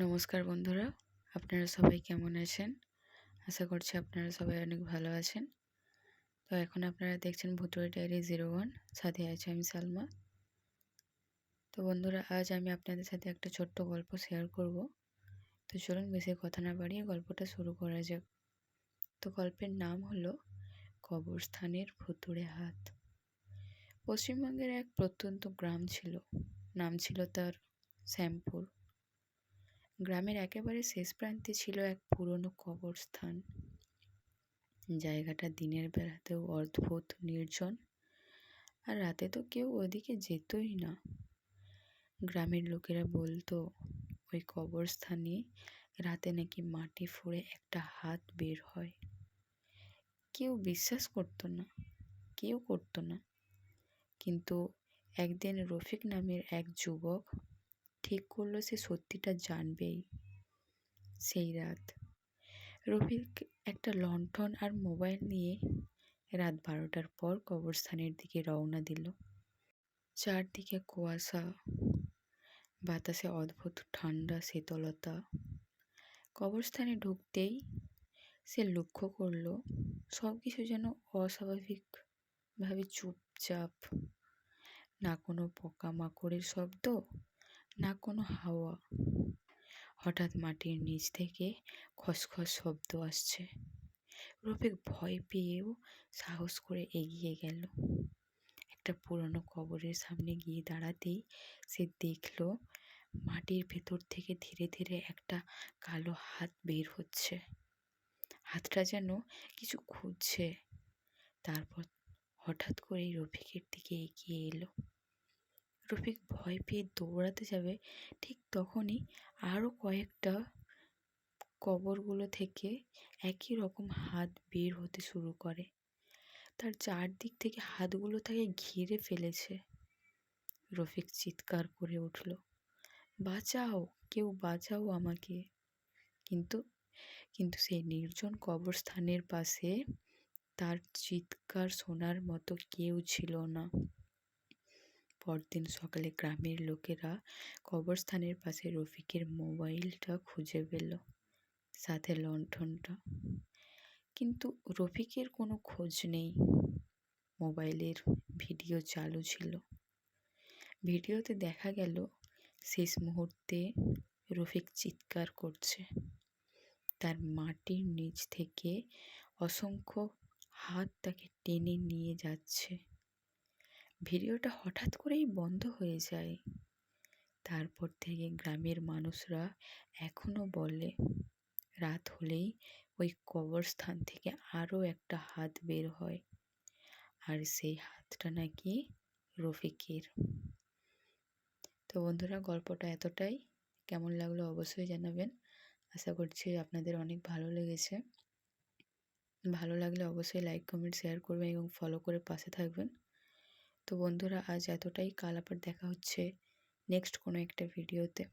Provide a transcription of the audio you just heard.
নমস্কার বন্ধুরা, আপনারা সবাই কেমন আছেন? আশা করছি আপনারা সবাই অনেক ভালো আছেন। তো এখন আপনারা দেখছেন ভুতুড়ে ডায়েরি 01, সাথে আছে আমি সালমা। তো বন্ধুরা, আজ আমি আপনাদের সাথে একটা ছোট্ট গল্প শেয়ার করব। তো চলুন বেশি কথা না বাড়িয়ে গল্পটা শুরু করা যাক। তো গল্পের নাম হলো কবরস্থানের ভুতুড়ে হাত। পশ্চিমবঙ্গের এক প্রত্যন্ত গ্রাম ছিল, নাম ছিল তার শ্যামপুর। গ্রামের একেবারে শেষ প্রান্তে ছিল এক পুরনো কবরস্থান। জায়গাটা দিনের বেলাতেও অদ্ভুত নির্জন, আর রাতে তো কেউ ওদিকে যেতই না। গ্রামের লোকেরা বলতো ওই কবরস্থানে রাতে নাকি মাটি ফুঁড়ে একটা হাত বের হয়। কেউ বিশ্বাস করতো না। কিন্তু একদিন রফিক নামের এক যুবক ঠিক করলো সে সত্যিটা জানবেই। সেই রাত রফিক একটা লণ্ঠন আর মোবাইল নিয়ে রাত 12টার পর কবরস্থানের দিকে রওনা দিল। চারদিকে কুয়াশা, বাতাসে অদ্ভুত ঠান্ডা শীতলতা। কবরস্থানে ঢুকতেই সে লক্ষ্য করল সব কিছু যেন অস্বাভাবিকভাবে চুপচাপ। না কোনো পোকামাকড়ের শব্দ, না কোনো হাওয়া। হঠাৎ মাটির নিচ থেকে খসখস শব্দ আসছে। রফিক ভয় পেয়েও সাহস করে এগিয়ে গেল। একটা পুরনো কবরের সামনে গিয়ে দাঁড়াতেই সে দেখল মাটির ভেতর থেকে ধীরে ধীরে একটা কালো হাত বের হচ্ছে। হাতটা যেন কিছু খুঁজছে। তারপর হঠাৎ করেই রফিকের দিকে এগিয়ে এলো। রফিক ভয় পেয়ে দৌড়াতে যাবে, ঠিক তখনই আরও কয়েকটা কবরগুলো থেকে একই রকম হাত বের হতে শুরু করে। তার চারদিক থেকে হাতগুলো তাকে ঘিরে ফেলেছে। রফিক চিৎকার করে উঠল, বাঁচাও, কেউ বাঁচাও আমাকে। কিন্তু কিন্তু সেই নির্জন কবরস্থানের পাশে তার চিৎকার শোনার মতো কেউ ছিল না। পরদিন সকালে গ্রামের লোকেরা কবরস্থানের পাশে রফিকের মোবাইলটা খুঁজে পেল, সাথে লণ্ঠনটা। কিন্তু রফিকের কোনো খোঁজ নেই। মোবাইলের ভিডিও চালু ছিল। ভিডিওতে দেখা গেল শেষ মুহূর্তে রফিক চিৎকার করছে। তার মাটির নিচ থেকে অসংখ্য হাত তাকে টেনে নিয়ে যাচ্ছে। ভিডিওটা হঠাৎ করেই বন্ধ হয়ে যায়। তারপর থেকে গ্রামের মানুষরা এখনো বলে রাত হলেই ওই কবরস্থান থেকে আরও একটা হাত বের হয়, আর সেই হাতটা নাকি রফিকের। তো বন্ধুরা, গল্পটা এতটাই। কেমন লাগলো অবশ্যই জানাবেন। আশা করছি আপনাদের অনেক ভালো লেগেছে। ভালো লাগলে অবশ্যই লাইক, কমেন্ট, শেয়ার করবেন এবং ফলো করে পাশে থাকবেন। তো বন্ধুরা, আজ এতটাই। কাল আবার দেখা হচ্ছে নেক্সট কোনো একটা ভিডিওতে।